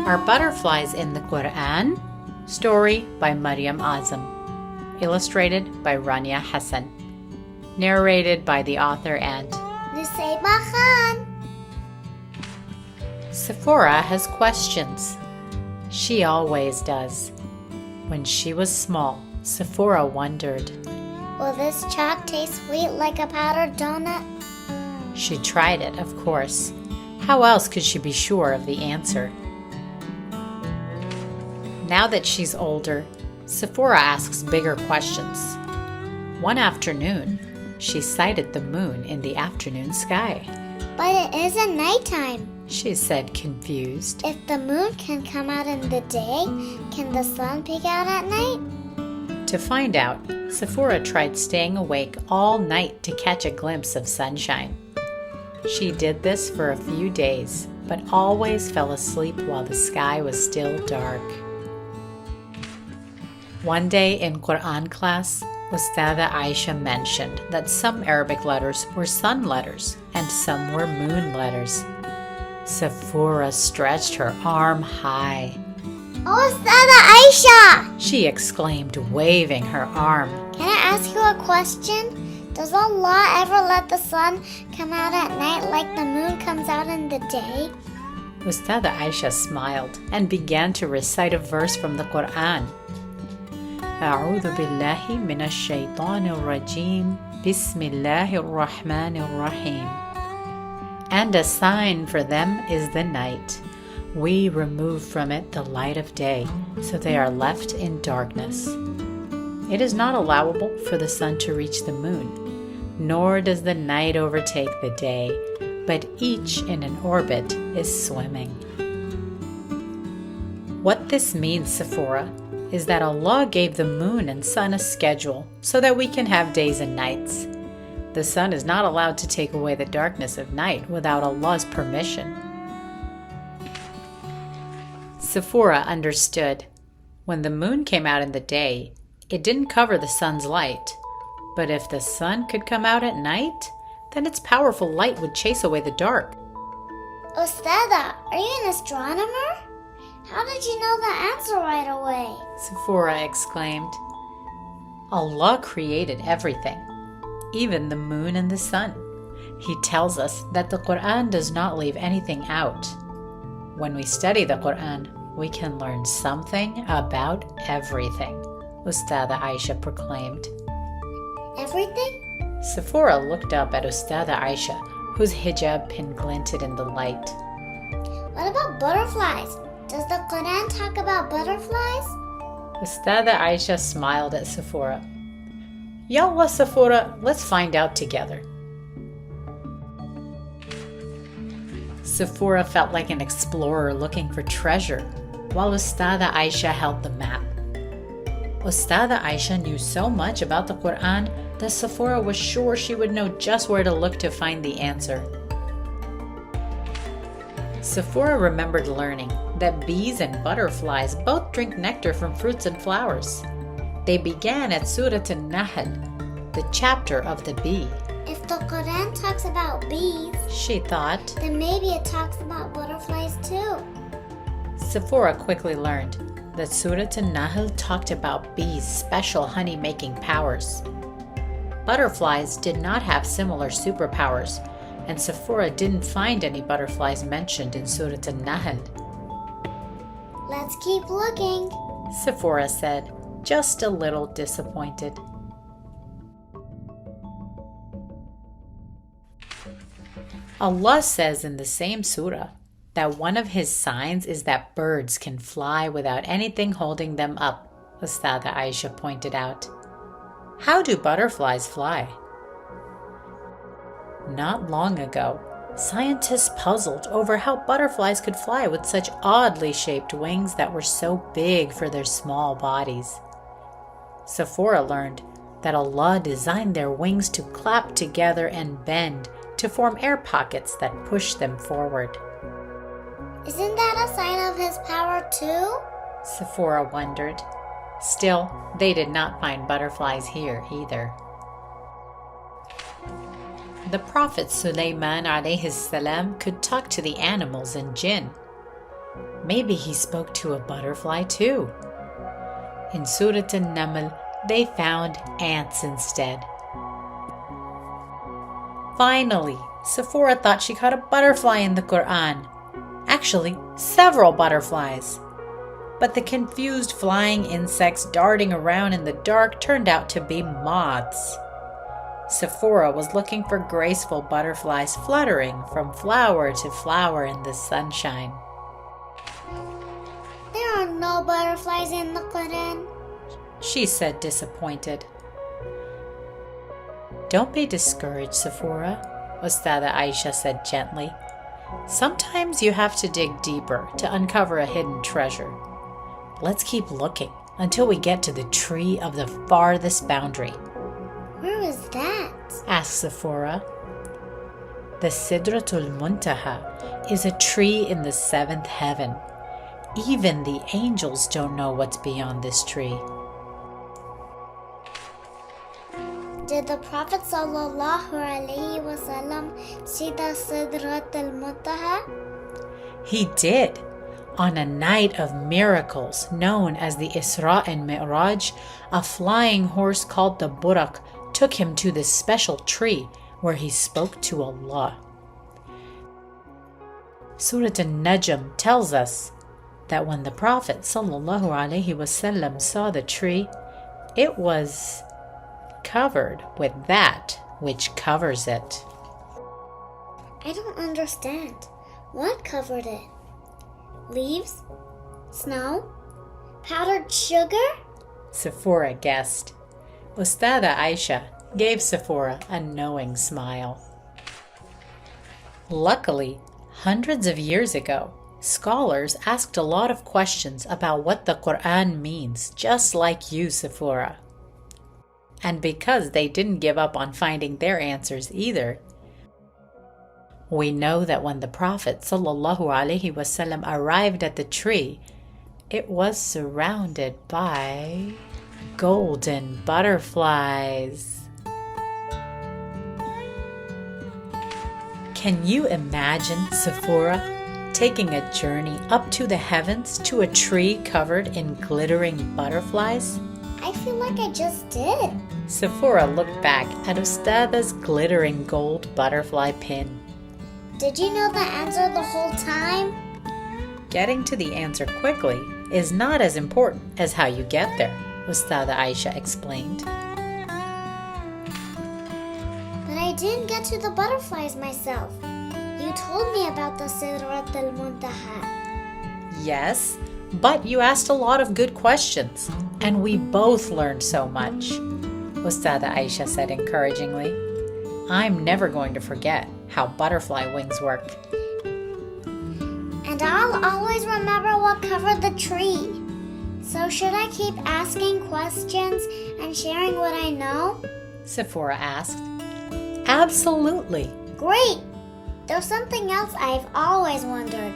Are butterflies in the Quran? Story by Mariyam Azam. Illustrated by Rania Hassan. Narrated by the author and Nusayba Khan. Sephora has questions. She always does. When she was small, Sephora wondered. Will this chalk taste sweet like a powdered donut? She tried it, of course. How else could she be sure of the answer? Now that she's older, Sephora asks bigger questions. One afternoon, she sighted the moon in the afternoon sky. But it isn't nighttime. She said, confused. If the moon can come out in the day, can the sun peek out at night? To find out, Sephora tried staying awake all night to catch a glimpse of sunshine. She did this for a few days, but always fell asleep while the sky was still dark. One day in Quran class, Ustada Aisha mentioned that some Arabic letters were sun letters and some were moon letters. Sephora stretched her arm high. Oh, Ustada Aisha! She exclaimed, waving her arm. Can I ask you a question? Does Allah ever let the sun come out at night like the moon comes out in the day? Ustada Aisha smiled and began to recite a verse from the Quran. أعوذ بالله من الشيطان الرجيم بسم الله الرحمن الرحيم. And a sign for them is the night. We remove from it the light of day, so they are left in darkness. It is not allowable for the sun to reach the moon, nor does the night overtake the day, but each in an orbit is swimming. What this means, Sephora, is that Allah gave the moon and sun a schedule so that we can have days and nights. The sun is not allowed to take away the darkness of night without Allah's permission. Sephora understood. When the moon came out in the day, it didn't cover the sun's light. But if the sun could come out at night, then its powerful light would chase away the dark. Ustada, are you an astronomer? How did you know the answer right away? Sephora exclaimed. Allah created everything, even the moon and the sun. He tells us that the Quran does not leave anything out. When we study the Quran, we can learn something about everything, Ustada Aisha proclaimed. Everything? Sephora looked up at Ustada Aisha, whose hijab pin glinted in the light. What about butterflies? Does the Quran talk about butterflies? Ustada Aisha smiled at Sephora. Yallah, Sephora, let's find out together. Sephora felt like an explorer looking for treasure, while Ustada Aisha held the map. Ustada Aisha knew so much about the Quran that Sephora was sure she would know just where to look to find the answer. Sephora remembered learning that bees and butterflies both drink nectar from fruits and flowers. They began at Surah An-Nahl, the chapter of the bee. If the Quran talks about bees, She thought. then maybe it talks about butterflies too. Sephora quickly learned that Surah An-Nahl talked about bees' special honey-making powers. Butterflies did not have similar superpowers, and Sephora didn't find any butterflies mentioned in Surah An-Nahl. Let's keep looking. Sephora said, just a little disappointed. Allah says in the same surah that one of His signs is that birds can fly without anything holding them up, Ustada Aisha pointed out. How do butterflies fly? Not long ago, scientists puzzled over how butterflies could fly with such oddly shaped wings that were so big for their small bodies. Sephora learned that Allah designed their wings to clap together and bend to form air pockets that push them forward. Isn't that a sign of His power too? Sephora wondered. Still, they did not find butterflies here either. The Prophet Sulaiman alayhi salam could talk to the animals and jinn. Maybe he spoke to a butterfly too. In Surah An-Nahl, they found ants instead. Finally, Sephora thought she caught a butterfly in the Quran. Actually, several butterflies. But the confused flying insects darting around in the dark turned out to be moths. Sephora was looking for graceful butterflies fluttering from flower to flower in the sunshine. There are no butterflies in the Quran, she said, disappointed. Don't be discouraged, Sephora, Ustada Aisha said gently. Sometimes you have to dig deeper to uncover a hidden treasure. Let's keep looking until we get to the tree of the farthest boundary. Where is that? Asked Sephora. The Sidratul Muntaha is a tree in the seventh heaven. Even the angels don't know what's beyond this tree. Did the Prophet ﷺ see the Sidrat al-Muntaha? He did. On a night of miracles known as the Isra and Mi'raj, a flying horse called the Buraq took him to this special tree where he spoke to Allah. Surah An-Najm tells us that when the Prophet ﷺ saw the tree, it was covered with that which covers it. I don't understand. What covered it? Leaves? Snow? Powdered sugar? Sephora guessed. Ustada Aisha gave Sephora a knowing smile. Luckily, hundreds of years ago, scholars asked a lot of questions about what the Quran means, just like you, Sephora. And because they didn't give up on finding their answers either, we know that when the Prophet ﷺ arrived at the tree, it was surrounded by golden butterflies. Can you imagine Sephora taking a journey up to the heavens to a tree covered in glittering butterflies? I feel like I just did. Sephora looked back at Ustada's glittering gold butterfly pin. Did you know the answer the whole time? Getting to the answer quickly is not as important as how you get there, Ustada Aisha explained. But I didn't get to the butterflies myself. You told me about the Sidrat al-Muntaha. Yes, but you asked a lot of good questions, and we both learned so much, Ustada Aisha said encouragingly. I'm never going to forget how butterfly wings work. And I'll always remember what covered the tree. So should I keep asking questions and sharing what I know? Sephora asked. Absolutely. Great! There's something else I've always wondered.